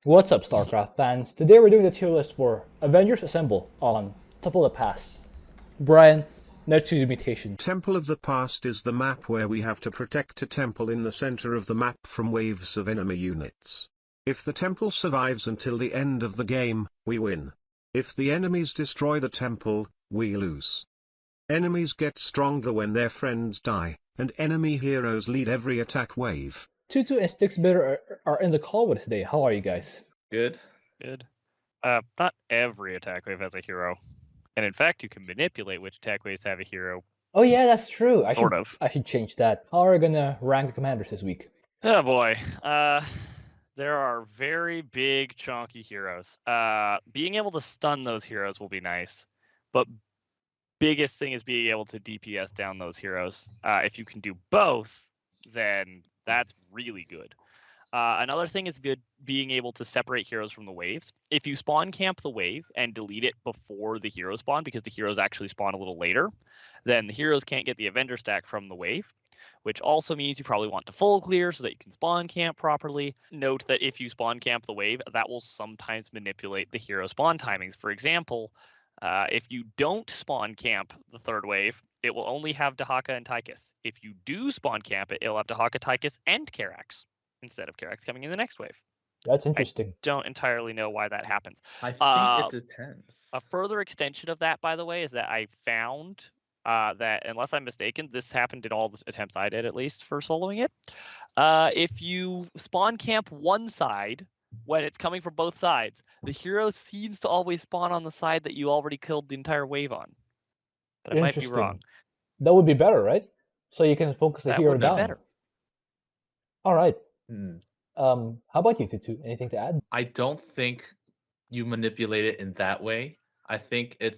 What's up, Starcraft fans? Today we're doing the tier list for Avengers Assemble on Temple of the Past. Brian, let's choose Mutation. Temple of the Past is the map where we have to protect a temple in the center of the map from waves of enemy units. If the temple survives until the end of the game, we win. If the enemies destroy the temple, we lose. Enemies get stronger when their friends die, and enemy heroes lead every attack wave. Tutu and Sticksbitter are in the call with us today. How are you guys? Good. Good. Not every attack wave has a hero. And in fact, you can manipulate which attack waves have a hero. Oh yeah, that's true. Sort of. I should change that. How are we gonna rank the commanders this week? Oh boy. There are very big, chunky heroes. Being able to stun those heroes will be nice. But biggest thing is being able to DPS down those heroes. If you can do both, then that's really good. Another thing is being able to separate heroes from the waves. If you spawn camp the wave and delete it before the heroes spawn, because the heroes actually spawn a little later, then the heroes can't get the Avenger stack from the wave, which also means you probably want to full clear so that you can spawn camp properly. Note that if you spawn camp the wave, that will sometimes manipulate the hero spawn timings. For example, if you don't spawn camp the third wave, it will only have Dehaka and Tychus. If you do spawn camp it, it'll have Dehaka, Tychus, and Karax instead of Karax coming in the next wave. That's interesting. Don't entirely know why that happens. I think it depends. A further extension of that, by the way, is that I found that, unless I'm mistaken, this happened in all the attempts I did, at least, for soloing it. If you spawn camp one side, when it's coming from both sides, the hero seems to always spawn on the side that you already killed the entire wave on. But I might be wrong. That would be better, right? So you can focus the That hero would be down. better. All right. Hmm. How about you, Tutu? Anything to add? I don't think you manipulate it in that way. I think it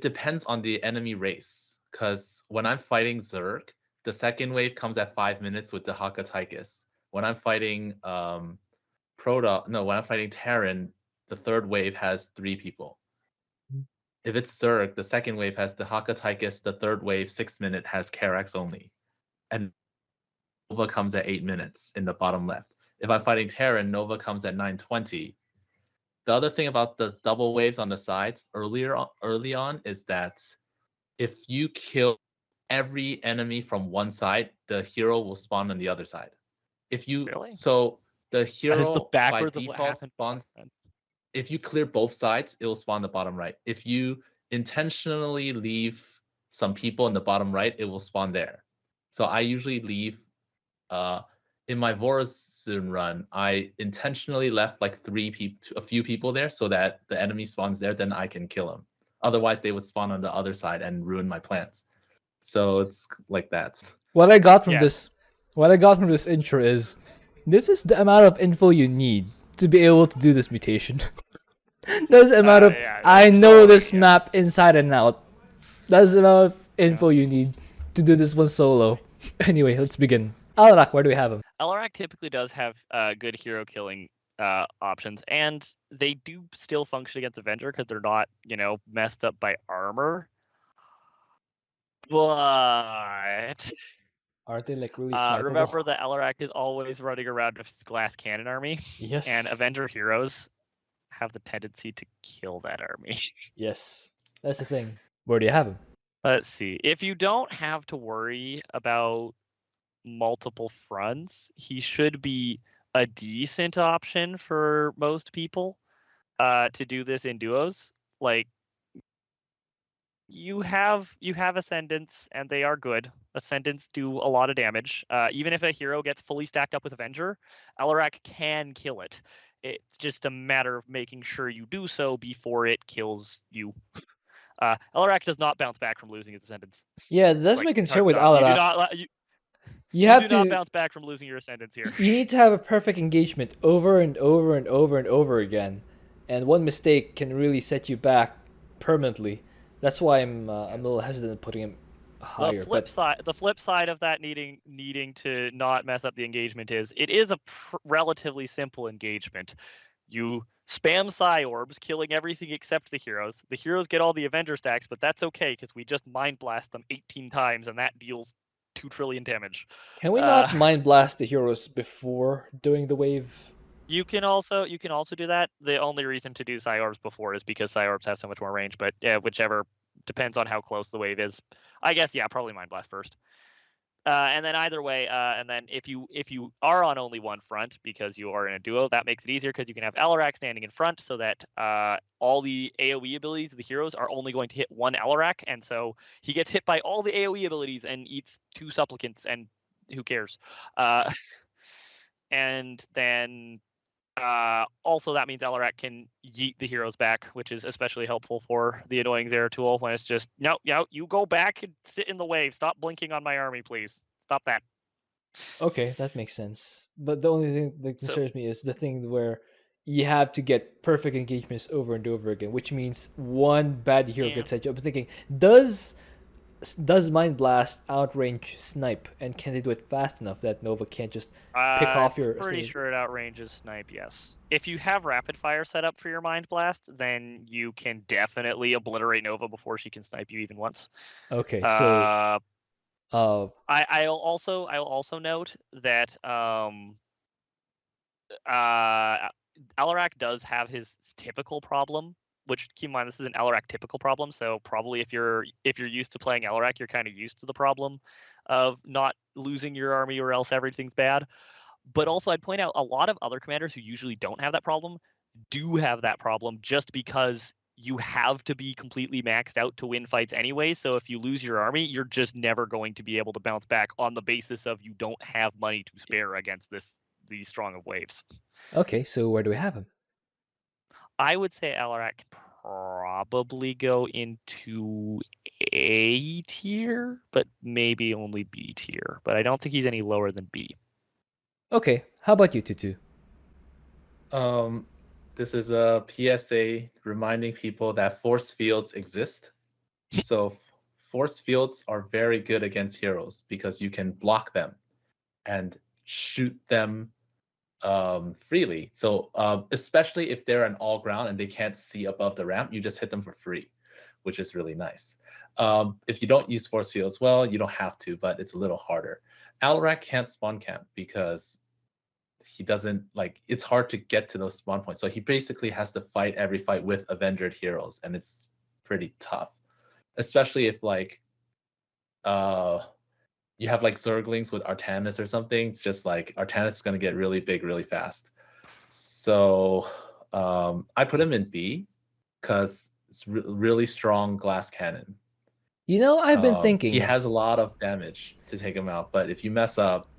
depends on the enemy race. Because when I'm fighting Zerg, the second wave comes at 5 minutes with the Dehaka Tychus. When I'm fighting when I'm fighting Terran, the third wave has 3 people. If it's Zerg, the second wave has the Dehaka Tychus, the third wave 6 minute has Karax only. And Nova comes at 8 minutes in the bottom left. If I'm fighting Terran, Nova comes at 9:20. The other thing about the double waves on the sides early on is that if you kill every enemy from one side, the hero will spawn on the other side. If you so the hero That is the backwards by of what default happened. spawns. If you clear both sides, it will spawn the bottom right. If you intentionally leave some people in the bottom right, it will spawn there. So I usually leave. In my Vorazun run, I intentionally left like a few people there so that the enemy spawns there, then I can kill them. Otherwise, they would spawn on the other side and ruin my plans. So it's like that. What I got from this intro is, this is the amount of info you need to be able to do this mutation. That's the amount of I know this map inside and out. That's the amount of info you need to do this one solo. Anyway, let's begin. Alarak, where do we have him? Alarak typically does have good hero killing options, and they do still function against Avenger because they're not, messed up by armor. But aren't they like really remember that Alarak is always running around with glass cannon army. Yes. And Avenger heroes have the tendency to kill that army. Yes. That's the thing. Where do you have him? Let's see. If you don't have to worry about multiple fronts, he should be a decent option for most people to do this in duos. Like, you have Ascendants, and they are good. Ascendants do a lot of damage. Even if a hero gets fully stacked up with Avenger, Alarak can kill it. It's just a matter of making sure you do so before it kills you. Alarak does not bounce back from losing his Ascendants. Yeah, that's my concern with Alarak. You have to not bounce back from losing your Ascendants here. You need to have a perfect engagement over and over and over and over again, and one mistake can really set you back permanently. That's why I'm a little hesitant putting him higher. The flip side of that needing to not mess up the engagement is it is a relatively simple engagement. You spam Psi Orbs, killing everything except the heroes. The heroes get all the Avenger stacks, but that's okay because we just Mind Blast them 18 times, and that deals 2 trillion damage. Can we not Mind Blast the heroes before doing the wave? You can also do that. The only reason to do Psyorbs before is because Psyorbs have so much more range, but yeah, whichever depends on how close the wave is. I guess yeah, probably Mind Blast first. And then either way, and then if you are on only one front because you are in a duo, that makes it easier because you can have Alarak standing in front so that all the AoE abilities of the heroes are only going to hit one Alarak, and so he gets hit by all the AoE abilities and eats 2 supplicants, and who cares? And then also, that means Alarak can yeet the heroes back, which is especially helpful for the annoying Zeratul when it's just, no, you go back and sit in the wave. Stop blinking on my army, please. Stop that. Okay, that makes sense. But the only thing that concerns me is the thing where you have to get perfect engagements over and over again, which means one bad hero Yeah. gets set you up. I'm thinking, does Mind Blast outrange Snipe, and can they do it fast enough that Nova can't just pick off your? I'm pretty sure it outranges Snipe. Yes. If you have rapid fire set up for your Mind Blast, then you can definitely obliterate Nova before she can snipe you even once. Okay, so I'll also note that Alarak does have his typical problem, which keep in mind this is an Alarak typical problem. So probably if you're used to playing Alarak, you're kind of used to the problem of not losing your army or else everything's bad. But also I'd point out a lot of other commanders who usually don't have that problem do have that problem just because you have to be completely maxed out to win fights anyway. So if you lose your army, you're just never going to be able to bounce back on the basis of you don't have money to spare against these strong of waves. okay, so where do we have him? I would say Alarak can probably go into A tier, but maybe only B tier. But I don't think he's any lower than B. Okay, how about you, Tutu? This is a PSA reminding people that force fields exist. So force fields are very good against heroes because you can block them and shoot them freely. So especially if they're on all ground and they can't see above the ramp, you just hit them for free, which is really nice. If you don't use force fields, well, you don't have to, but it's a little harder. Alarak can't spawn camp because he doesn't it's hard to get to those spawn points. So he basically has to fight every fight with Avenger heroes, and it's pretty tough. Especially if you have Zerglings with Artanis or something. It's just Artanis is gonna get really big really fast. So I put him in B because it's really strong glass cannon. You know, I've been thinking he has a lot of damage to take him out, but if you mess up,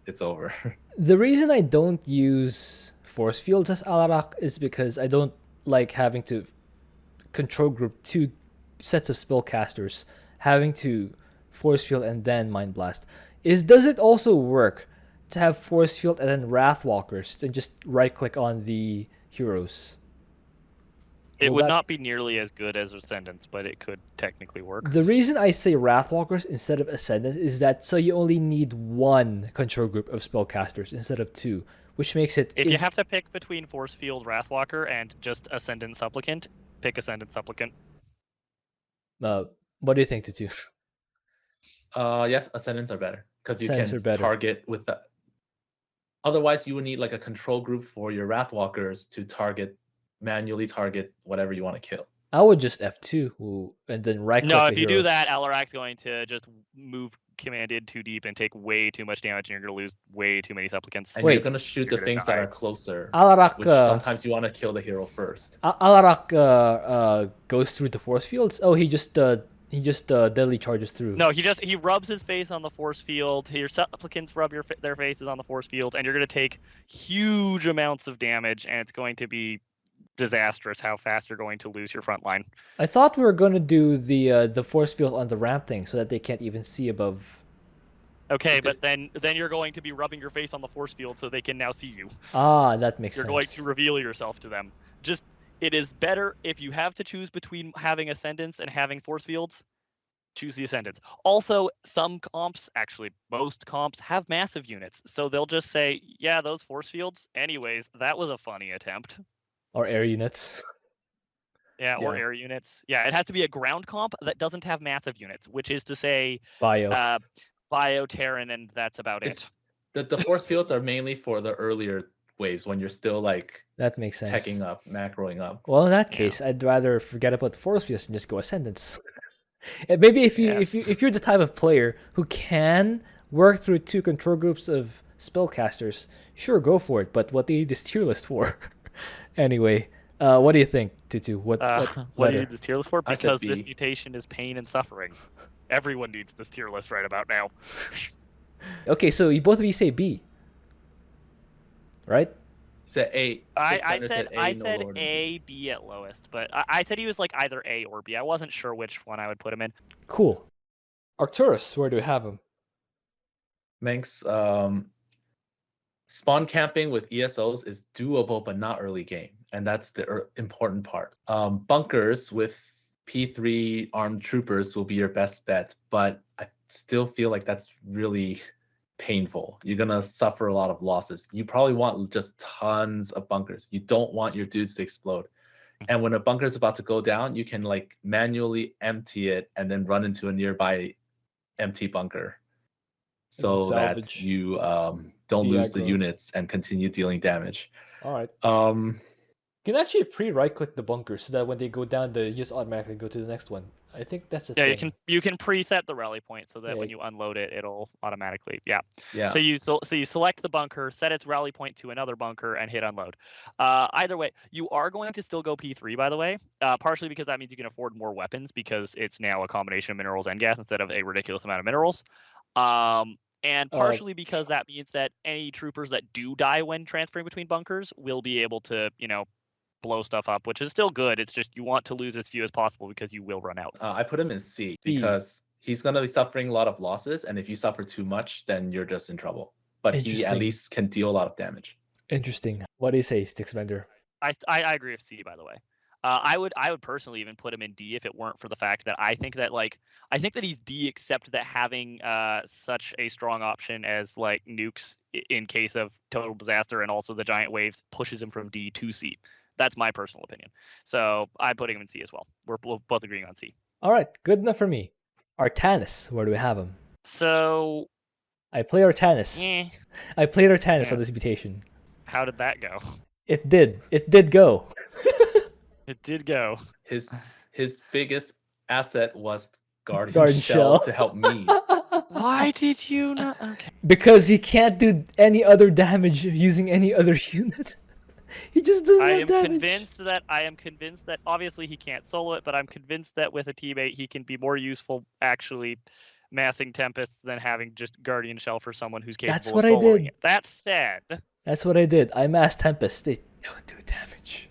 it's over. The reason I don't use force fields as Alarak is because I don't like having to control group 2 sets of spellcasters, having to force field and then Mind Blast. Does it also work to have force field and then Wrathwalkers and just right click on the heroes? It would not be nearly as good as Ascendance, but it could technically work. The reason I say Wrathwalkers instead of Ascendance is that so you only need one control group of spellcasters instead of 2, which makes it... If you have to pick between Force Field Wrathwalker and just Ascendant Supplicant, pick Ascendant Supplicant. What do you think, Tutu? Yes, Ascendants are better because you can target with that. Otherwise, you would need a control group for your Wrathwalkers to manually target whatever you want to kill. I would just F2 and then right-click No, if you do that, Alarak's going to just move commanded too deep and take way too much damage, and you're going to lose way too many supplicants. And you're going to shoot the things that are closer, Alarak, which sometimes you want to kill the hero first. Alarak goes through the force fields? Oh, he just deadly charges through. No, he rubs his face on the force field. Your supplicants rub their faces on the force field, and you're going to take huge amounts of damage, and it's going to be disastrous how fast you're going to lose your front line. I thought we were going to do the force field on the ramp thing so that they can't even see above. Okay, but then you're going to be rubbing your face on the force field so they can now see you. Ah, that makes sense. You're going to reveal yourself to them. It is better if you have to choose between having Ascendants and having force fields, choose the Ascendants. Also, some comps, actually most comps, have massive units. So they'll just say, yeah, those force fields, anyways, that was a funny attempt. Or air units. Yeah, or air units. Yeah, it has to be a ground comp that doesn't have massive units, which is to say Bio, Terran, and that's about it. The force fields are mainly for the earlier waves when you're still like that makes sense. teching up, macroing up. Well, in that case, I'd rather forget about the force fields and just go Ascendance. And maybe if you're the type of player who can work through 2 control groups of spellcasters, sure, go for it. But what do you need this tier list for? Anyway, what do you think, Tutu? What do you need this tier list for? Because B. this mutation is pain and suffering. Everyone needs this tier list right about now. Okay, so both of you say B, right? Said A. I said no A, B at lowest, but I said he was like either A or B. I wasn't sure which one I would put him in. Cool. Arcturus, where do we have him? Manx, spawn camping with ESOs is doable, but not early game, and that's the important part. Bunkers with P3 armed troopers will be your best bet, but I still feel like that's really painful. You're gonna suffer a lot of losses. You probably want just tons of bunkers. You don't want your dudes to explode. And when a bunker is about to go down, you can like manually empty it and then run into a nearby empty bunker, so that you don't lose the units and continue dealing damage. All right. You can actually right-click the bunker so that when they go down, they just automatically go to the next one. I think that's a thing. You can preset the rally point so that when you unload it, it'll automatically So you select the bunker, set its rally point to another bunker, and hit unload. Either way, you are going to still go P3, by the way, partially because that means you can afford more weapons because it's now a combination of minerals and gas instead of a ridiculous amount of minerals. And partially because that means that any troopers that do die when transferring between bunkers will be able to, blow stuff up, which is still good. It's just you want to lose as few as possible because you will run out. I put him in C because he's going to be suffering a lot of losses, and if you suffer too much, then you're just in trouble. But he at least can deal a lot of damage. Interesting. What do you say, Stixbender? I agree with C, by the way. I would personally even put him in D if it weren't for the fact that I think that he's D, except that having such a strong option as like nukes in case of total disaster and also the giant waves pushes him from D to C. That's my personal opinion. So I'm putting him in C as well. We're both agreeing on C. All right, good enough for me. Artanis, where do we have him? So I play Artanis. I played Artanis on this mutation. How did that go? It did go. It did go. His biggest asset was Guardian Shell to help me. Why did you not? Okay. Because he can't do any other damage using any other unit. He just doesn't have damage. I am convinced that obviously he can't solo it, but I'm convinced that with a teammate he can be more useful actually massing Tempests than having just Guardian Shell for someone who's capable of soloing it. That said, that's what I did. I massed Tempests. They don't do damage.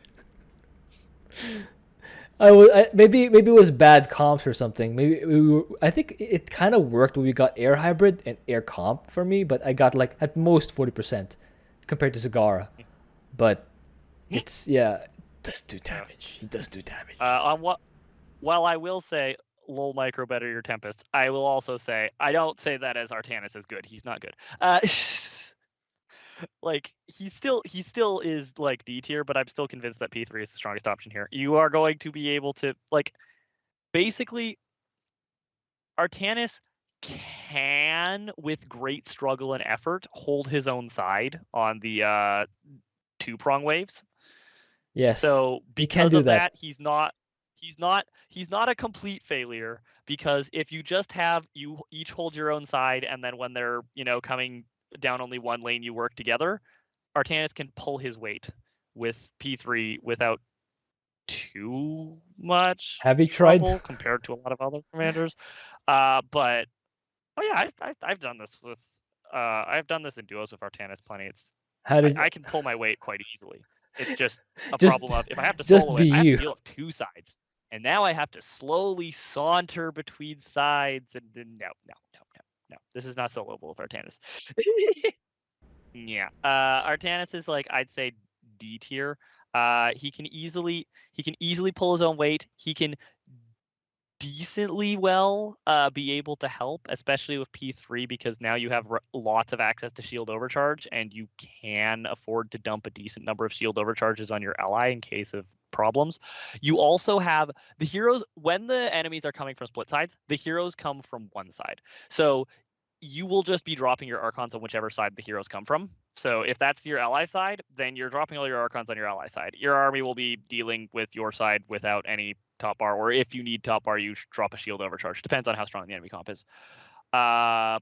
Maybe it was bad comps or something. I think it kind of worked when we got air hybrid and air comp for me, but I got like at most 40% compared to Zagara. But it does do damage. He does do damage. While I will say lol micro better your Tempest, I will also say I don't say that as Artanis is good. He's not good. Like he still is like D tier, but I'm still convinced that P3 is the strongest option here. You are going to be able to basically Artanis can with great struggle and effort hold his own side on the 2-prong waves. Yes. So because of that, he's not a complete failure, because if you just have you each hold your own side and then when they're coming down only one lane you work together, Artanis can pull his weight with P3 without too much trouble compared to a lot of other commanders. But I've done this with I've done this in duos with Artanis plenty. I can pull my weight quite easily. It's just a problem of if I have to solo it, I have to deal with 2 sides. And now I have to slowly saunter between sides, and then no. This is not soloable with Artanis. Artanis is I'd say D tier. He can easily pull his own weight. He can decently well be able to help, especially with P3, because now you have lots of access to shield overcharge, and you can afford to dump a decent number of shield overcharges on your ally in case of problems. You also have the heroes. When the enemies are coming from split sides, the heroes come from one side. So you will just be dropping your Archons on whichever side the heroes come from. So if that's your ally side, then you're dropping all your Archons on your ally side. Your army will be dealing with your side without any top bar, or if you need top bar, you drop a shield overcharge. Depends on how strong the enemy comp is. Yeah,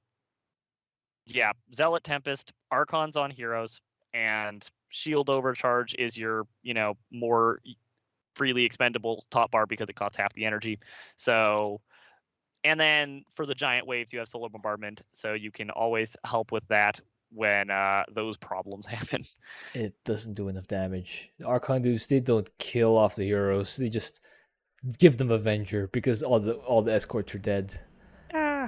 Zealot Tempest, Archons on heroes, and shield overcharge is your, more freely expendable top bar because it costs half the energy. So, and then for the giant waves, you have solar bombardment, so you can always help with that when those problems happen. It doesn't do enough damage. The Archon dudes, they don't kill off the heroes. They just give them Avenger because all the escorts are dead.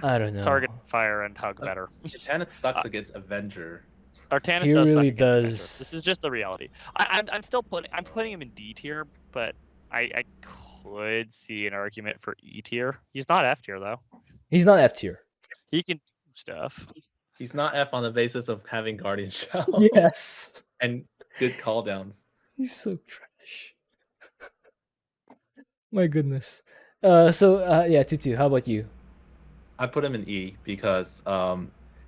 I don't know. Target, fire, and hug better. Artanis sucks against Avenger. Artanis He does really suck against does. Avenger. This is just the reality. I'm still putting him in D tier, but I could see an argument for E tier. He's not F tier though. He's not F tier. He can do stuff. He's not F on the basis of having Guardian Shell. Yes. And good call downs. He's so trash. My goodness. Yeah, Tutu, how about you? I put him in E because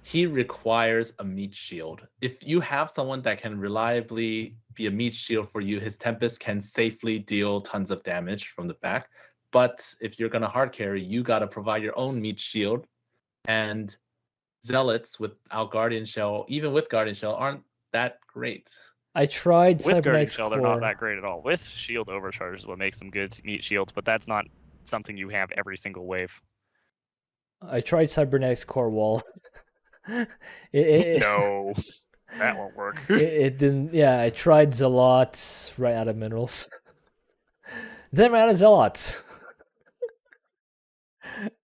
he requires a meat shield. If you have someone that can reliably be a meat shield for you, his Tempest can safely deal tons of damage from the back. But if you're gonna hard carry, you gotta provide your own meat shield. And Zealots without Guardian Shell, even with Guardian Shell, aren't that great. I tried with Guardian Cybernetics Shell, Core. they're not that great at all. With shield overcharge is what makes them good meat shields, but that's not something you have every single wave. I tried Cybernetics Core Wall. No, that won't work. it didn't. Yeah, I tried Zealots, right out of minerals. Then ran out of Zealots.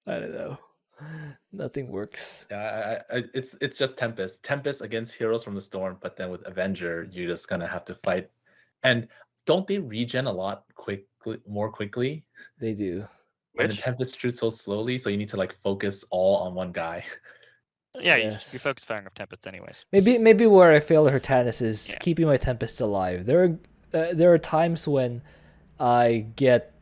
I don't know. Nothing works. Yeah, it's just Tempest. Tempest against Heroes from the Storm, but then with Avenger, you're just gonna have to fight. And don't they regen a lot more quickly? They do. And the Tempest shoots so slowly, so you need to like focus all on one guy. Yeah, Yes. you focus firing of Tempest anyways. Maybe where I fail Artanis is Yeah. keeping my Tempests alive. There are times when I get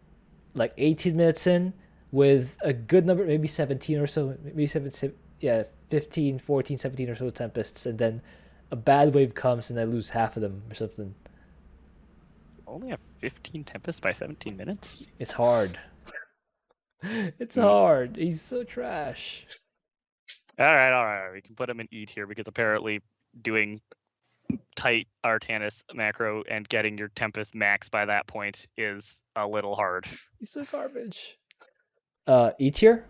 like 18 minutes in with a good number, maybe 17 or so, maybe 15, 14, 17 or so Tempests, and then a bad wave comes and I lose half of them or something. Only have 15 Tempests by 17 minutes? It's hard. It's hard. He's so trash. All right. We can put him in E tier because apparently doing tight Artanis macro and getting your Tempest max by that point is a little hard. He's so garbage. E tier?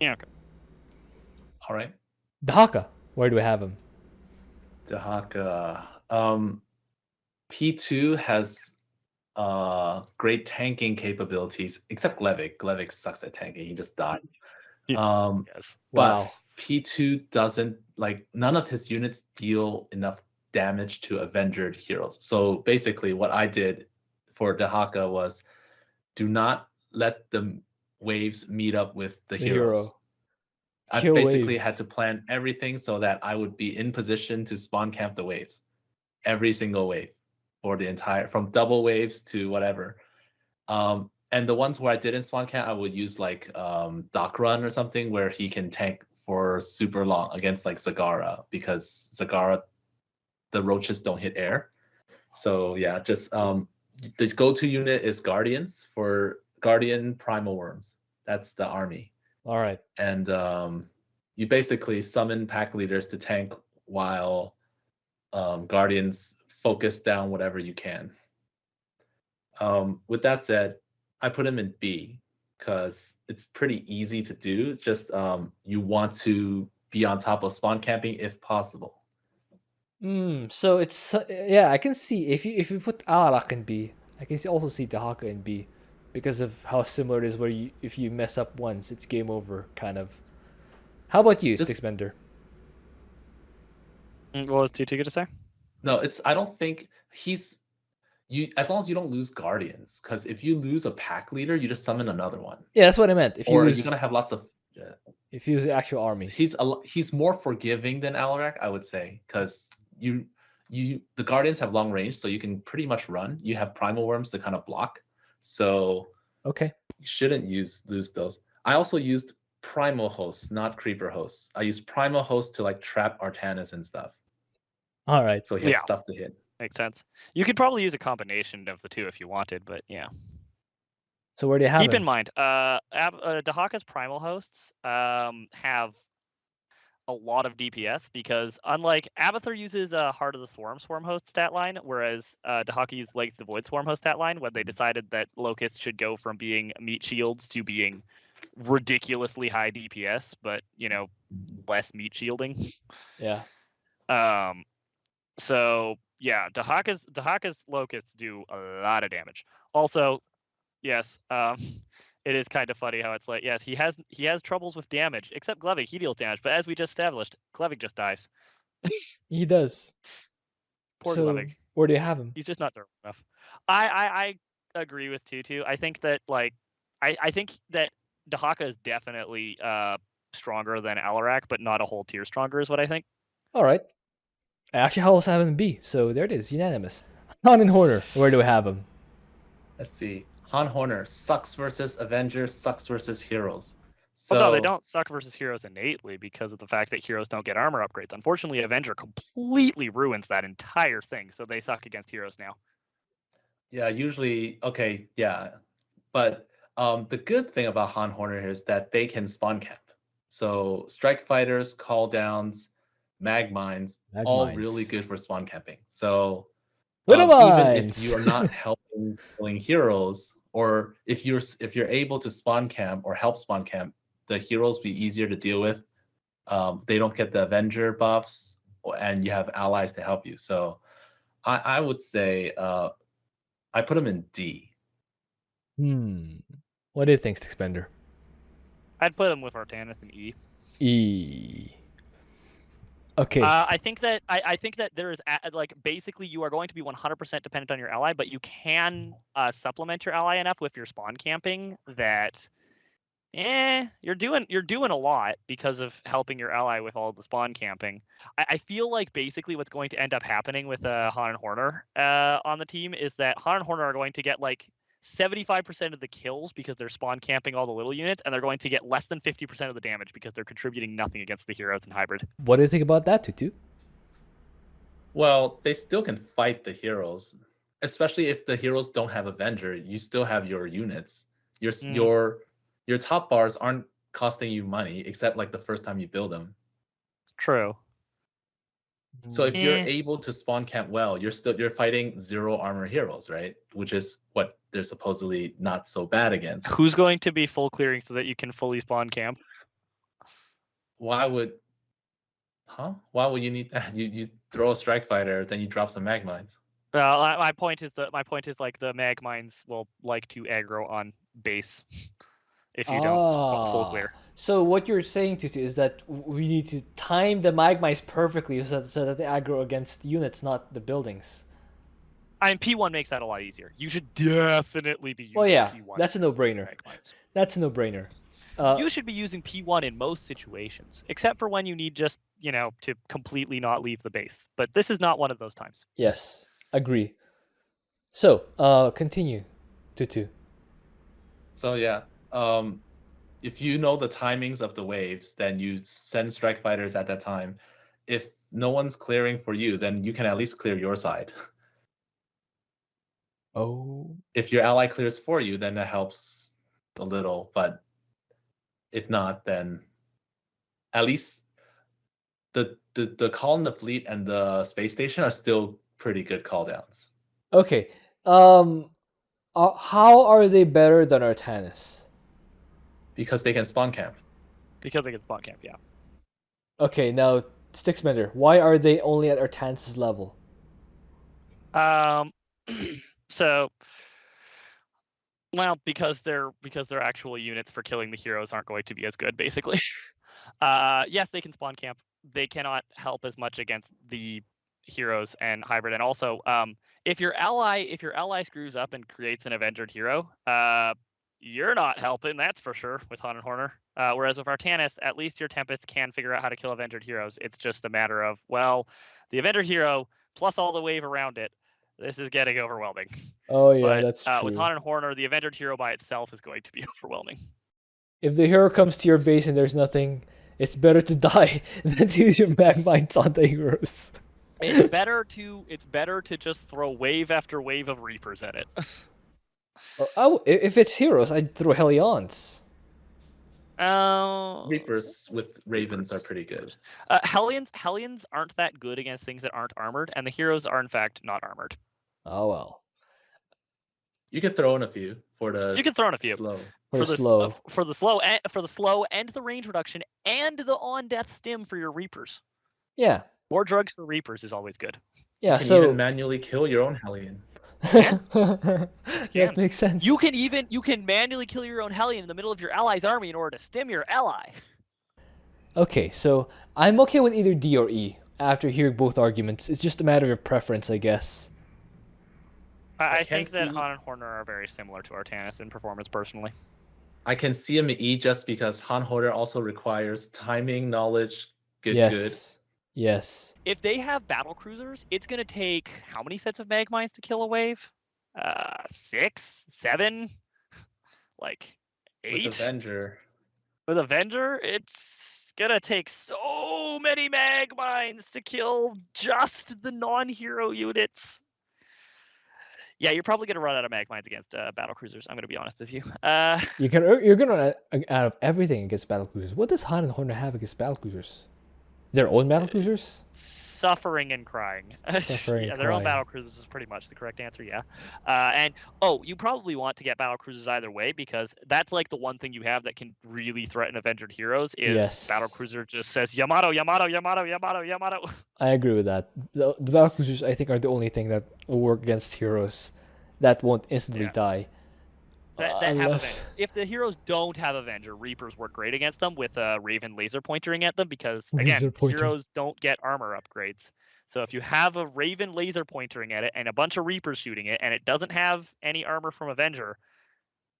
Yeah, okay. All right. Dehaka. Where do we have him? Dehaka. P2 has great tanking capabilities, except Glevik. Glevik sucks at tanking. He just died. Yes. Wow. But P2 doesn't, like, none of his units deal enough damage to Avenger heroes. So basically what I did for Dehaka was do not let the waves meet up with the heroes. Hero. I Kill basically wave. had to plan everything so that I would be in position to spawn camp the waves. Every single wave. Or the entire, from double waves to whatever. And the ones where I didn't spawn camp, I would use like Dock Run or something where he can tank for super long against like Zagara, because Zagara, the roaches don't hit air. So yeah, just the go-to unit is Guardians for Guardian Primal Worms. That's the army. All right. And you basically summon pack leaders to tank while Guardians focus down whatever you can. With that said, I put him in B because it's pretty easy to do. It's just you want to be on top of spawn camping if possible. So it's yeah, I can see if you put Alarak in B, I can also see Dehaka in B, because of how similar it is. Where if you mess up once, it's game over, kind of. How about you, Stixbender? What was T2 going to say? No, I don't think he's as long as you don't lose Guardians, because if you lose a pack leader, you just summon another one. Yeah, that's what I meant. You're gonna have lots of. If you use the actual army, he's more forgiving than Alarak, I would say, because the Guardians have long range, so you can pretty much run. You have Primal Worms to kind of block, so okay, you shouldn't lose those. I also used primal hosts, not creeper hosts. I use primal hosts to like trap Artanis and stuff. All right. So he has stuff to hit. Makes sense. You could probably use a combination of the two if you wanted, but yeah. So where do you have Keep him? in mind, Dehaka's primal hosts have a lot of DPS because unlike Abathur uses a Heart of the Swarm host stat line, whereas Dehaka used Legs of the Void Swarm host stat line when they decided that Locusts should go from being meat shields to being ridiculously high DPS, but less meat shielding. Yeah. So yeah, Dehaka's Locusts do a lot of damage. Also, yes, it is kind of funny how it's like, yes, he has troubles with damage, except Glevig, he deals damage, but as we just established, Glevig just dies. He does. Poor So Glevig. where do you have him? He's just not durable enough. I agree with Tutu. I think that I think that Dehaka is definitely stronger than Alarak, but not a whole tier stronger is what I think. All right. I actually also have him in B, so there it is, unanimous. Han and Horner, where do we have him? Let's see. Han Horner sucks versus Avengers, sucks versus heroes. So no, they don't suck versus heroes innately because of the fact that heroes don't get armor upgrades. Unfortunately, Avenger completely ruins that entire thing, so they suck against heroes now. Yeah, usually, okay, yeah. But the good thing about Han Horner is that they can spawn camp. So strike fighters, call downs, mag mines, all really good for spawn camping. So even if you are not helping killing heroes, or if you're able to spawn camp or help spawn camp, the heroes be easier to deal with. They don't get the Avenger buffs, and you have allies to help you. So I would say I put them in D. What do you think, Stickspender? I'd put him with Artanis in E. E. Okay. I think that there is basically you are going to be 100% dependent on your ally, but you can supplement your ally enough with your spawn camping that you're doing a lot because of helping your ally with all the spawn camping. I feel like basically what's going to end up happening with Han and Horner on the team is that Han and Horner are going to get like 75% of the kills because they're spawn camping all the little units, and they're going to get less than 50% of the damage because they're contributing nothing against the heroes in hybrid. What do you think about that, Tutu? Well, they still can fight the heroes, especially if the heroes don't have Avenger. You still have your units. Your top bars aren't costing you money except like the first time you build them. True. So if you're able to spawn camp well, you're fighting 0 armor heroes, right? Which is what they're supposedly not so bad against. Who's going to be full clearing so that you can fully spawn camp? Why would you need that? You throw a strike fighter, then you drop some mag mines. Well, my point is like the mag mines will like to aggro on base if you don't full clear. So what you're saying, Tutu, is that we need to time the magmites perfectly so that they aggro against units, not the buildings. I mean, P1 makes that a lot easier. You should definitely be using P1. That's a no-brainer. That's a no-brainer. You should be using P1 in most situations, except for when you need just, to completely not leave the base. But this is not one of those times. Yes, agree. So, continue, Tutu. So yeah, if you know the timings of the waves, then you send strike fighters at that time. If no one's clearing for you, then you can at least clear your side. Oh. If your ally clears for you, then that helps a little. But if not, then at least the call in the fleet and the space station are still pretty good call downs. Okay. How are they better than Artanis? Because they can spawn camp. Yeah. Okay, now Sticksmender, why are they only at Artanis' level? So, well, because their actual units for killing the heroes aren't going to be as good, basically. Yes, they can spawn camp. They cannot help as much against the heroes and hybrid, and also, if your ally screws up and creates an Avenger hero, you're not helping, that's for sure, with Han and Horner. Whereas with Artanis, at least your Tempests can figure out how to kill Avenger heroes. It's just a matter of, well, the Avenger hero plus all the wave around it. This is getting overwhelming. Oh yeah, that's true. With Han and Horner, the Avenger hero by itself is going to be overwhelming. If the hero comes to your base and there's nothing, it's better to die than to use your magmines on the heroes. It's better to just throw wave after wave of Reapers at it. If it's heroes, I'd throw Hellions. Reapers with Ravens are pretty good. Hellions aren't that good against things that aren't armored, and the heroes are in fact not armored. Oh well. You could throw in a few for the. You can throw in a few slow. For the slow. For the slow and the range reduction and the on death stim for your Reapers. Yeah. More drugs for Reapers is always good. Yeah. You can even manually kill your own Hellion. That makes sense. You can manually kill your own Hellion in the middle of your ally's army in order to stim your ally. Okay, so I'm okay with either D or E after hearing both arguments. It's just a matter of preference, I guess. I think that Han and Horner are very similar to Artanis in performance, personally. I can see him in E just because Han Horner also requires timing, knowledge, good. Yes. If they have battle cruisers, it's going to take how many sets of magmines to kill a wave? 6, 7, like 8. With Avenger. With Avenger, it's going to take so many magmines to kill just the non-hero units. Yeah, you're probably going to run out of magmines against battle cruisers. I'm going to be honest with you. You're going to run out of everything against battle cruisers. What does Han and Horner have against battle cruisers? Their own battle cruisers? Suffering and crying. Their own battle cruisers is pretty much the correct answer, yeah. And you probably want to get battle cruisers either way, because that's like the one thing you have that can really threaten Avenger heroes is battle cruiser just says Yamato, Yamato, Yamato, Yamato, Yamato. I agree with that. The battle cruisers, I think, are the only thing that will work against heroes that won't instantly die. If the heroes don't have Avenger, Reapers work great against them with a Raven laser pointering at them, because again, heroes don't get armor upgrades. So if you have a Raven laser pointering at it and a bunch of Reapers shooting it, and it doesn't have any armor from Avenger,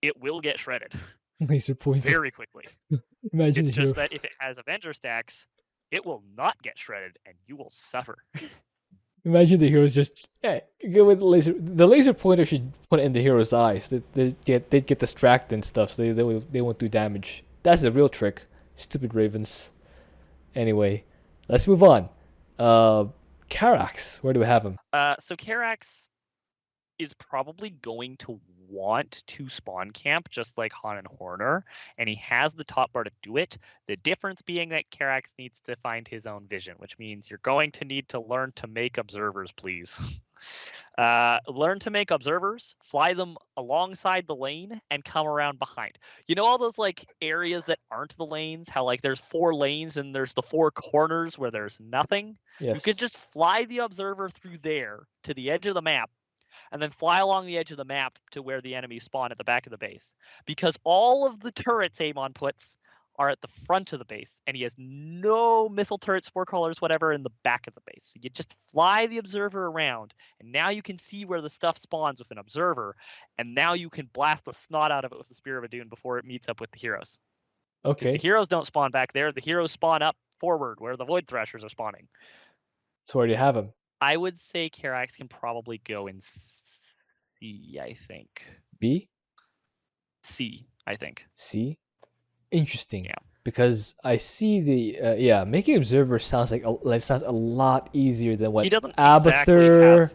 it will get shredded. Laser pointer very quickly. Imagine it's just that if it has Avenger stacks, it will not get shredded, and you will suffer. Imagine the heroes just go with the laser pointer should put it in the hero's eyes. They get distracted and stuff, so they won't do damage. That's the real trick. Stupid Ravens. Anyway, let's move on. Karax, where do we have him? So Karax is probably going to want to spawn camp just like Han and Horner, and he has the top bar to do it. The difference being that Karax needs to find his own vision, which means you're going to need to learn to make observers, please. Learn to make observers, fly them alongside the lane, and come around behind. You know all those like areas that aren't the lanes? How like there's 4 lanes and there's the 4 corners where there's nothing? Yes. You could just fly the observer through there to the edge of the map, and then fly along the edge of the map to where the enemies spawn at the back of the base. Because all of the turrets Amon puts are at the front of the base, and he has no missile turrets, spore crawlers, whatever, in the back of the base. So you just fly the observer around, and now you can see where the stuff spawns with an observer, and now you can blast the snot out of it with the Spear of Adun before it meets up with the heroes. Okay. If the heroes don't spawn back there, the heroes spawn up forward where the Void Thrashers are spawning. So where do you have him? I would say Karax can probably go in C, I think. B? C, I think. C? Interesting. Yeah. Because I see the making observer sounds like sounds a lot easier than what Abathur,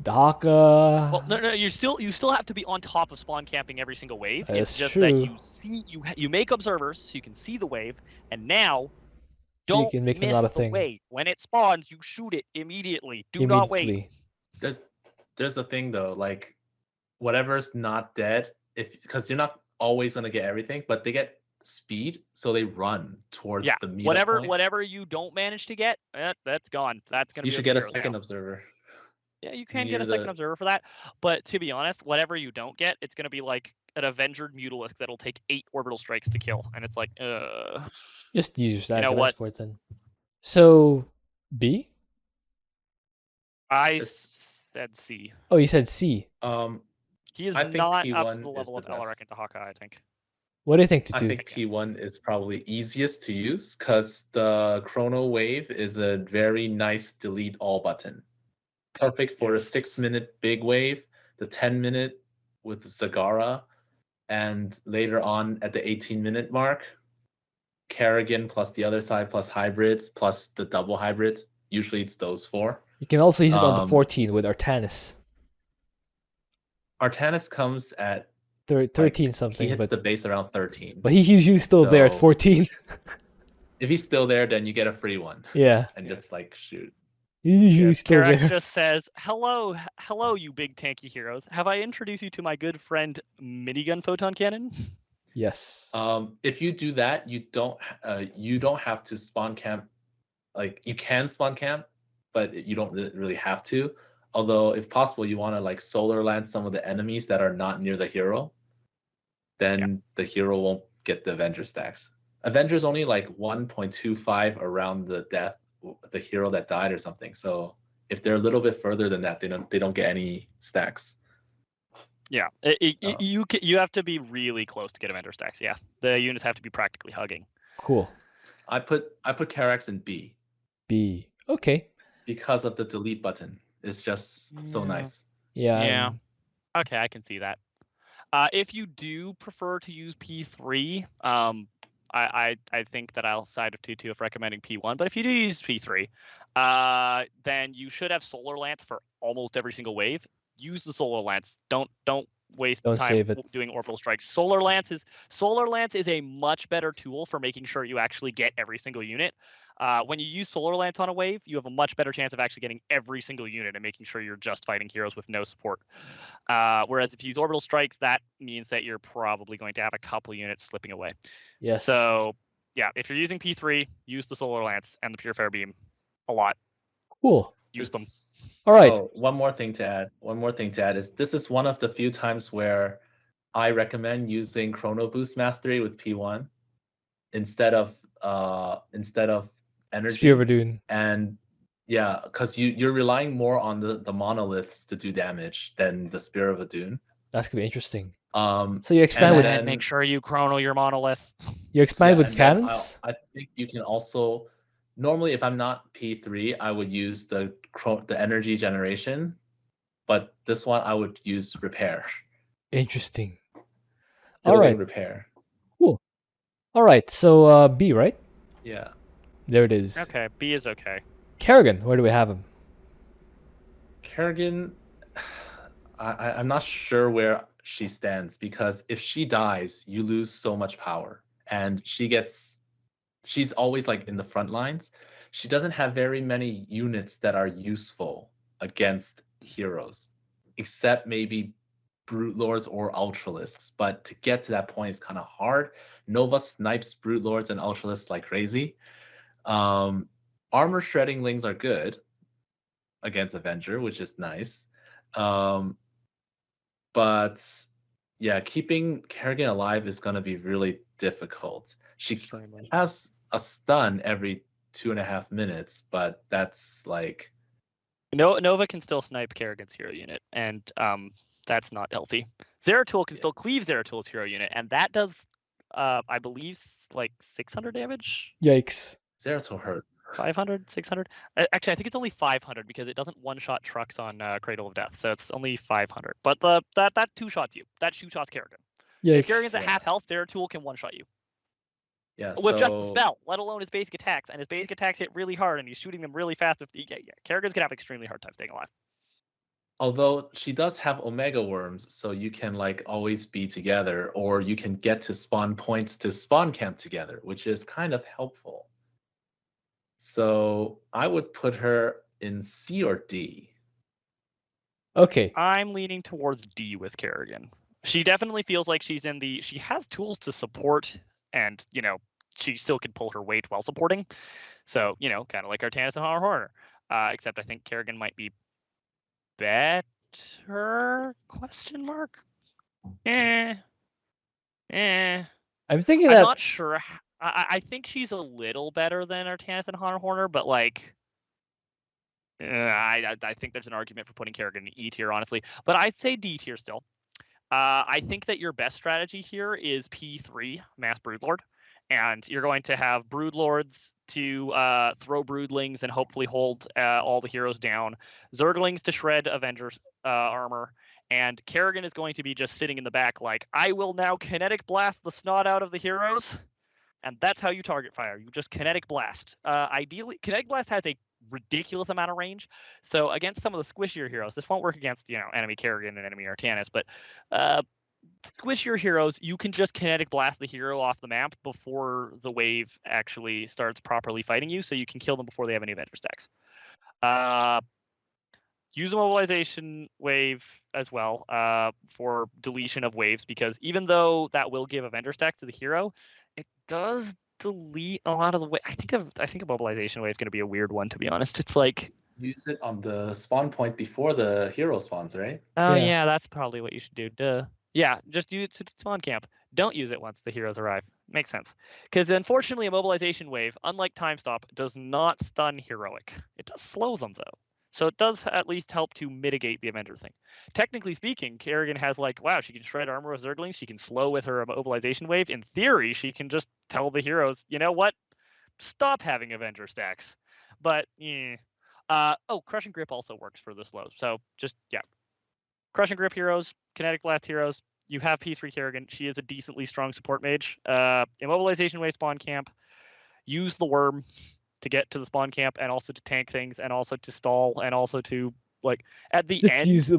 Dehaka. Well, no, you still have to be on top of spawn camping every single wave. It's just true. that you make observers so you can see the wave, and now don't miss the wave. When it spawns, you shoot it immediately. Do not wait. There's the thing though, like whatever's not dead, because you're not always gonna get everything, but they get speed, so they run towards the meetup point. Whatever you don't manage to get, that's gone. That's gonna. You should get a second observer. Yeah, you can get a second observer for that, but to be honest, whatever you don't get, it's gonna be like an Avenger Mutalisk that'll take 8 orbital strikes to kill, and it's like, Just use your stat for it then. So B? I said C. Oh, you said C. He is not up to the level of Alarak and Dehaka, I think. What do you think to do? I think P1 is probably easiest to use because the Chrono Wave is a very nice delete all button. Perfect for a 6-minute big wave, the 10-minute with Zagara, and later on at the 18-minute mark, Kerrigan plus the other side plus hybrids plus the double hybrids. Usually it's those 4. You can also use it on the 14 with Artanis. Artanis comes at 13 something. He hits but the base around 13. But he's usually still there at 14. If he's still there, then you get a free one. Yeah. And just like shoot. He's usually still Karax there. just says, hello, you big tanky heroes. Have I introduced you to my good friend Minigun Photon Cannon? Yes. If you do that, you don't have to spawn camp. Like, you can spawn camp, but you don't really have to. Although, if possible, you want to like solar land some of the enemies that are not near the hero. Then the hero won't get the Avenger stacks. Avenger's only like 1.25 around the hero that died or something. So if they're a little bit further than that, they don't get any stacks. Yeah, you have to be really close to get Avenger stacks. Yeah, the units have to be practically hugging. Cool. I put Karax in B. B. Okay. Because of the delete button. It's just so nice. Yeah. Okay, I can see that. If you do prefer to use P3, I think that I'll side with T2 if recommending P1. But if you do use P3, then you should have Solar Lance for almost every single wave. Use the Solar Lance. Don't waste time doing orbital strikes. Solar Lance is a much better tool for making sure you actually get every single unit. When you use Solar Lance on a wave, you have a much better chance of actually getting every single unit and making sure you're just fighting heroes with no support. Whereas if you use Orbital Strikes, that means that you're probably going to have a couple units slipping away. Yes. So, yeah, if you're using P3, use the Solar Lance and the Pure Fair Beam a lot. Cool. Use them. All right. Oh, one more thing to add is this is one of the few times where I recommend using Chrono Boost Mastery with P1 instead of Energy. Spear of Adun. And yeah, because you're relying more on the monoliths to do damage than the Spear of Adun. That's gonna be interesting. So you expand with and make sure you chrono your monolith. You expand with cannons? I think you can also normally if I'm not P3, I would use the energy generation, but this one I would use repair. Interesting. All right. Repair. Cool. All right. So B, right? Yeah. There it is. Okay, B is okay. Kerrigan, where do we have him? Kerrigan, I'm not sure where she stands because if she dies, you lose so much power, and she's always like in the front lines. She doesn't have very many units that are useful against heroes, except maybe Brute Lords or Ultralisks. But to get to that point is kind of hard. Nova snipes Brute Lords and Ultralisks like crazy. Armor shredding lings are good against Avenger, which is nice. But yeah, keeping Kerrigan alive is going to be really difficult. She has a stun every 2.5 minutes, but that's like... Nova can still snipe Kerrigan's hero unit, and that's not healthy. Zeratul can still cleave Zeratul's hero unit, and that does, I believe, like 600 damage? Yikes. Zeratul hurts. 500, 600? Actually, I think it's only 500 because it doesn't one-shot trucks on Cradle of Death, so it's only 500. But that two-shots you. That two-shots Kerrigan. Yikes. If Kerrigan's at half health, Zeratul can one-shot you. Yeah, with just a spell, let alone his basic attacks. And his basic attacks hit really hard, and he's shooting them really fast. Kerrigan's gonna have an extremely hard time staying alive. Although she does have Omega Worms, so you can like always be together, or you can get to spawn points to spawn camp together, which is kind of helpful. So I would put her in C or D. Okay. I'm leaning towards D with Kerrigan. She definitely feels like she has tools to support, and she still can pull her weight while supporting. So, kind of like Artanis and Horner. Except I think Kerrigan might be better? Question mark? I'm thinking I'm that... not sure. I think she's a little better than Artanis and Horner, but like... I think there's an argument for putting Kerrigan in E tier, honestly. But I'd say D tier still. I think that your best strategy here is P3, Mass Broodlord. And you're going to have Broodlords to throw broodlings and hopefully hold all the heroes down. Zerglings to shred Avengers armor. And Kerrigan is going to be just sitting in the back like, I will now kinetic blast the snot out of the heroes. And that's how you target fire. You just kinetic blast. Ideally, kinetic blast has a ridiculous amount of range. So against some of the squishier heroes, this won't work against enemy Kerrigan and enemy Artanis, but squishier heroes, you can just kinetic blast the hero off the map before the wave actually starts properly fighting you, so you can kill them before they have any Avenger stacks. Use a mobilization wave as well for deletion of waves, because even though that will give Avenger stacks to the hero, it does delete a lot of the way. I think a mobilization wave is going to be a weird one, to be honest. It's like use it on the spawn point before the hero spawns, right? Oh yeah, that's probably what you should do. Duh. Yeah, just use it to spawn camp. Don't use it once the heroes arrive. Makes sense. Because unfortunately, a mobilization wave, unlike time stop, does not stun heroic. It does slow them though. So it does at least help to mitigate the Avenger thing. Technically speaking, Kerrigan has like, wow, she can shred armor with Zerglings, she can slow with her mobilization wave. In theory, she can just tell the heroes, you know what? Stop having Avenger stacks. But, Crush and Grip also works for the slow. So just, yeah. Crush and Grip heroes, Kinetic Blast heroes, you have P3 Kerrigan. She is a decently strong support mage. Immobilization wave spawn camp. Use the worm to get to the spawn camp, and also to tank things, and also to stall, and also to at the end. Use the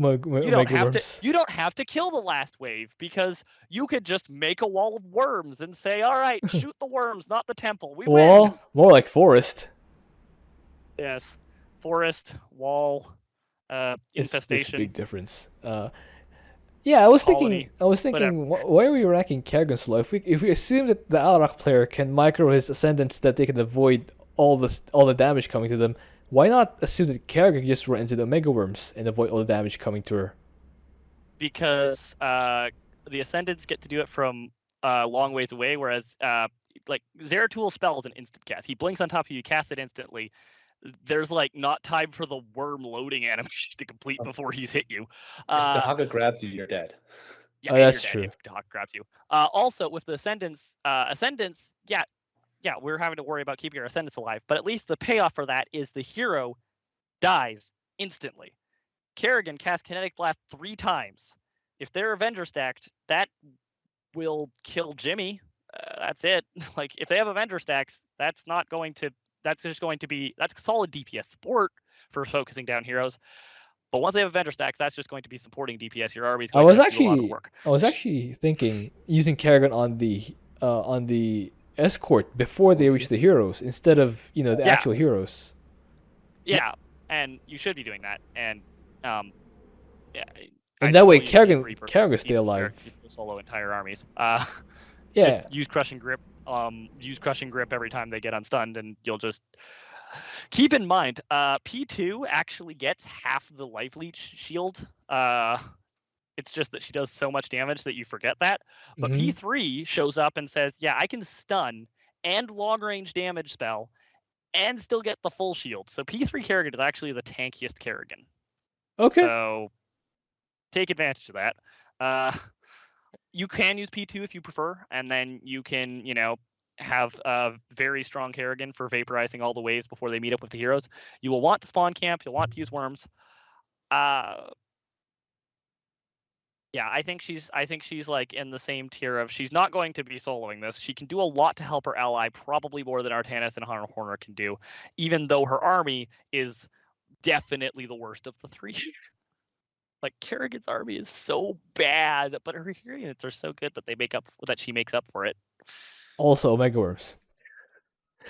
you don't have to kill the last wave, because you could just make a wall of worms and say, all right, shoot the worms, not the temple. We win. More like forest. Yes, forest, wall, infestation. It's a big difference. Yeah, I was Colony, thinking, why are we ranking Kerrigan slow? If we assume that the Alarak player can micro his ascendants, that they can avoid all the damage coming to them, why not assume that Kerrigan just run into the Omega Worms and avoid all the damage coming to her? Because the ascendants get to do it from long ways away, whereas Zeratul spell is an instant cast. He blinks on top of you, cast it instantly. There's not time for the worm loading animation to complete before he's hit you. If Dehaka grabs you, you're dead. Yeah, that's true. If Dehaka grabs you. Also, with the ascendants, we're having to worry about keeping our ascendants alive, but at least the payoff for that is the hero dies instantly. Kerrigan casts Kinetic Blast 3 times. If they're Avenger stacked, that will kill Jimmy. That's it. If they have Avenger stacks, that's just going to be solid DPS support for focusing down heroes. But once they have Avenger stacks, that's just going to be supporting DPS. Your army is going to do a lot of work. I was actually thinking using Kerrigan on the escort before they reach the heroes instead of the actual heroes. Yeah, and you should be doing that. And and that way Kerrigan stay alive. Just to solo entire armies. Just use Crushing Grip. Use Crushing Grip every time they get unstunned, and you'll just keep in mind. P2 actually gets half the life leech shield. It's just that she does so much damage that you forget that. But P3 shows up and says, yeah, I can stun and long range damage spell and still get the full shield. So P3 Kerrigan is actually the tankiest Kerrigan. Okay. So take advantage of that. You can use P2 if you prefer, and then you can, have a very strong Kerrigan for vaporizing all the waves before they meet up with the heroes. You will want to spawn camp. You'll want to use worms. Yeah, I think she's in the same tier of, she's not going to be soloing this. She can do a lot to help her ally, probably more than Artanis and Hunter Horner can do, even though her army is definitely the worst of the 3. Kerrigan's army is so bad, but her hero units are so good that she makes up for it. Also Omega Worms.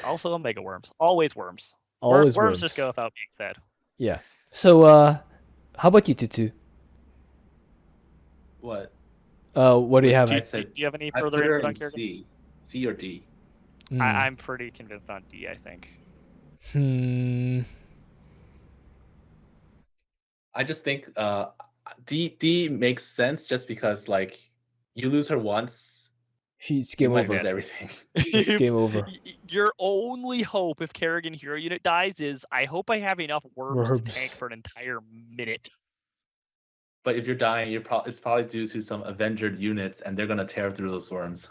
Also Omega Worms. Always worms. Always worms just go without being said. Yeah. So how about you, Tutu? What? What do you have? Do you have any further input on Kerrigan? C or D? I'm pretty convinced on D, I think. I just think D makes sense just because you lose her once, she's game over. Lose everything. It's game over. Your only hope if Kerrigan hero unit dies is, I hope I have enough worms to tank for an entire minute. But if you're dying, it's probably due to some Avenger units, and they're gonna tear through those worms.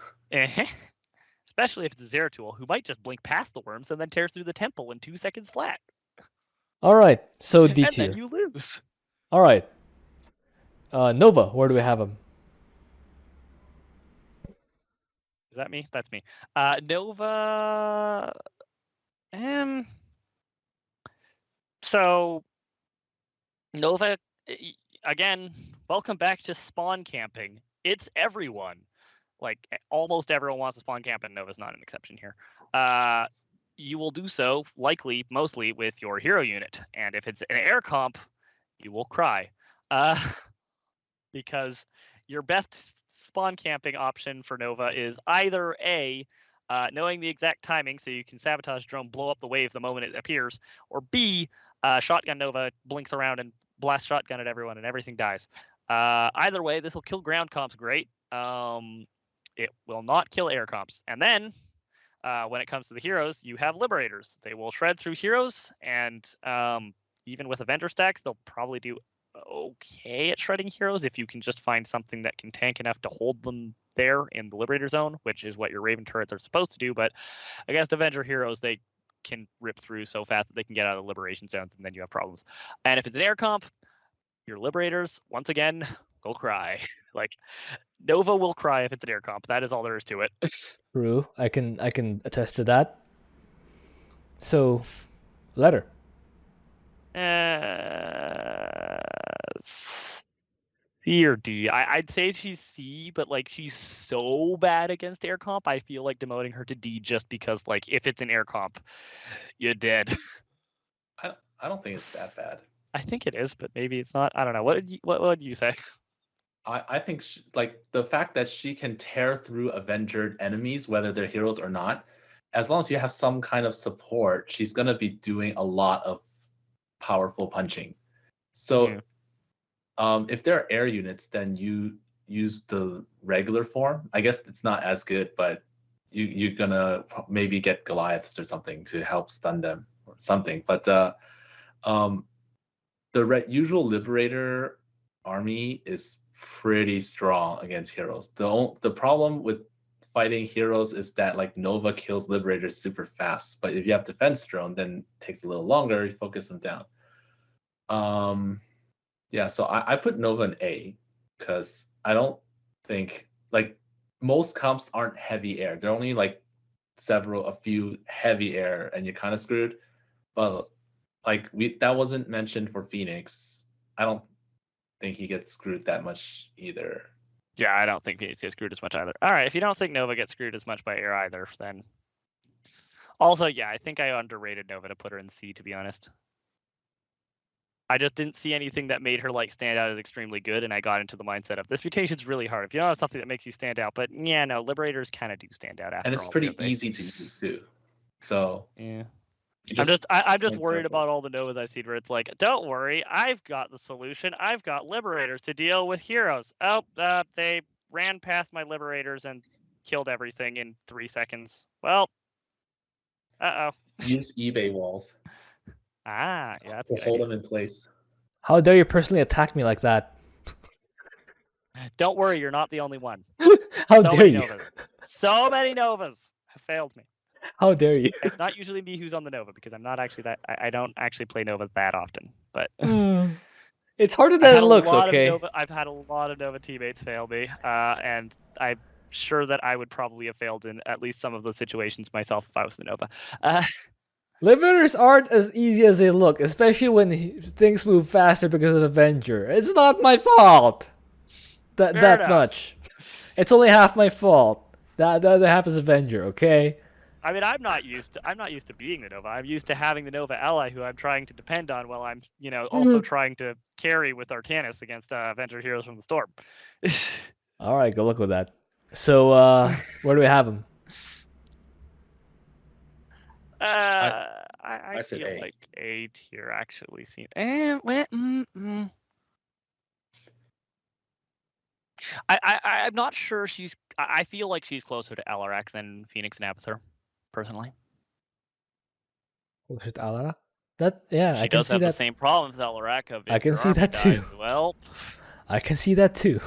especially if it's a Zeratul, who might just blink past the worms and then tear through the temple in 2 seconds flat. All right, so D And tier. then you lose. All right. Nova, where do we have him? Is that me? That's me. Nova. So Nova, again, welcome back to spawn camping. It's everyone. Like, almost everyone wants to spawn camp, and Nova's not an exception here. You will do so, likely, mostly, with your hero unit. And if it's an air comp, you will cry. Because your best spawn camping option for Nova is either A, knowing the exact timing so you can sabotage drone, blow up the wave the moment it appears, or B, shotgun Nova blinks around and blasts shotgun at everyone and everything dies. Either way, this will kill ground comps great. It will not kill air comps. And then, when it comes to the heroes, you have Liberators. They will shred through heroes, and even with Avenger stacks, they'll probably do okay at shredding heroes if you can just find something that can tank enough to hold them there in the Liberator zone, which is what your Raven turrets are supposed to do. But against Avenger heroes, they can rip through so fast that they can get out of the Liberation zones, and then you have problems. And if it's an air comp, your Liberators, once again, will cry. Like, Nova will cry if it's an air comp. That is all there is to it. True. I can attest to that. So, letter. C or D. I'd say she's C, but like she's so bad against air comp, I feel like demoting her to D just because, like, if it's an air comp, you're dead. I don't think it's that bad. I think it is, but maybe it's not. I don't know. What would you say? I think like the fact that she can tear through Avenger enemies, whether they're heroes or not, as long as you have some kind of support, she's gonna be doing a lot of powerful punching. So, if there are air units, then you use the regular form. I guess it's not as good, but you're gonna maybe get Goliaths or something to help stun them or something. But the usual Liberator army is pretty strong against heroes. The problem with fighting heroes is that, like, Nova kills Liberators super fast, but if you have defense drone, then it takes a little longer. You focus them down. Yeah, so I put Nova in A because I don't think, like, most comps aren't heavy air. They're only like a few heavy air, and you're kind of screwed. But like that wasn't mentioned for Phoenix. I don't think he gets screwed that much either. Yeah, I don't think Phoenix gets screwed as much either. All right, if you don't think Nova gets screwed as much by air either, then also, yeah, I think I underrated Nova to put her in C, to be honest. I just didn't see anything that made her like stand out as extremely good, and I got into the mindset of this mutation's really hard. If you don't have something that makes you stand out, but yeah, no, Liberators kind of do stand out after all. And it's pretty easy to use too. So yeah. I'm just worried about all the Novas I've seen where it's like, don't worry, I've got the solution. I've got Liberators to deal with heroes. Oh, they ran past my Liberators and killed everything in 3 seconds. Well, use eBay walls. Yeah, that's to hold them in place. How dare you personally attack me like that? Don't worry, you're not the only one. How dare you? So many Novas have failed me. How dare you? It's not usually me who's on the Nova because I'm not actually that. I don't actually play Nova that often. But it's harder than it looks. Okay. I've had a lot of Nova teammates fail me, and I'm sure that I would probably have failed in at least some of those situations myself if I was the Nova. Liberators aren't as easy as they look, especially when things move faster because of Avenger. It's not my fault. That much. It's only half my fault. The other half is Avenger. Okay. I mean, I'm not used to being the Nova. I'm used to having the Nova ally who I'm trying to depend on while I'm, also trying to carry with Artanis against Avenger Heroes from the Storm. All right, go look with that. So, where do we have him? I feel A. Like A tier actually seems. I'm not sure she's. I feel like she's closer to Alarak than Phoenix and Abathur, personally. Closer to Alarak? Yeah, she does have the same problems as Alarak. I can see that too. Well, I can see that too.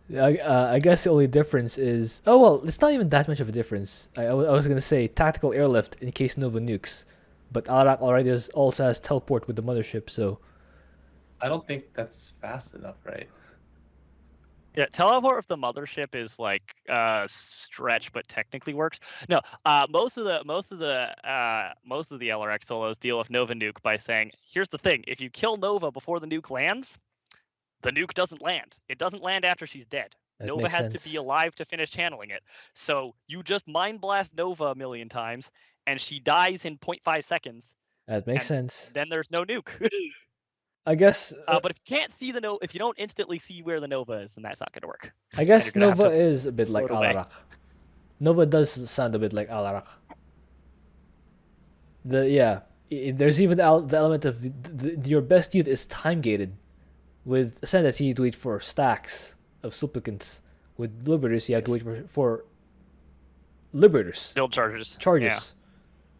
I guess the only difference is, oh well, it's not even that much of a difference. I was gonna say tactical airlift in case Nova nukes, but Alarak already also has teleport with the mothership, so I don't think that's fast enough, right? Yeah, teleport with the mothership is like stretch, but technically works. No, most of the LRX solos deal with Nova nuke by saying, here's the thing: if you kill Nova before the nuke lands, the nuke doesn't land. It doesn't land after she's dead. that Nova makes has sense. to be alive to finish channeling it. So you just mind blast Nova a million times, and she dies in 0.5 seconds. That makes and sense. Then there's no nuke. I guess. But if you can't see the Nova, if you don't instantly see where the Nova is, then that's not going to work. I guess you're gonna have Nova to is a bit like float away. Alarak. Nova does sound a bit like Alarak. There's even the element of your best youth is time gated. With Ascendant, you need to wait for stacks of supplicants. With Liberators, you have to wait for Liberators. Build charges. Charges.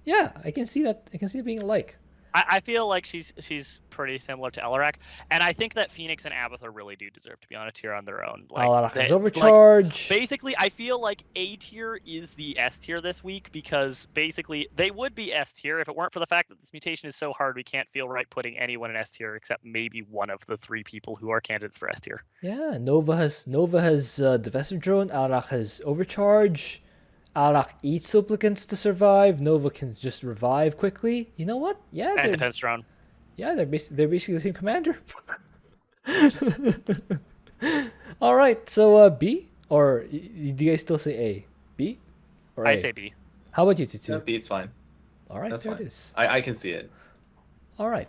Yeah, I can see that. I can see it being alike. I feel like she's pretty similar to Alarak, and I think that Phoenix and Abathur really do deserve to be on a tier on their own. Like, Alarak is overcharge. Like, basically, I feel like A tier is the S tier this week because basically they would be S tier if it weren't for the fact that this mutation is so hard we can't feel right putting anyone in S tier except maybe one of the 3 people who are candidates for S tier. Yeah, Nova has Defensive Drone. Alarak has overcharge. Alarak eats supplicants to survive. Nova can just revive quickly. You know what? Yeah, and defense drone. Yeah, they're basically the same commander. All right, so B, or do you guys still say A? B, or A? I say B. How about you, Tutu? No, B is fine. All right, That's there fine. it is. I can see it. All right.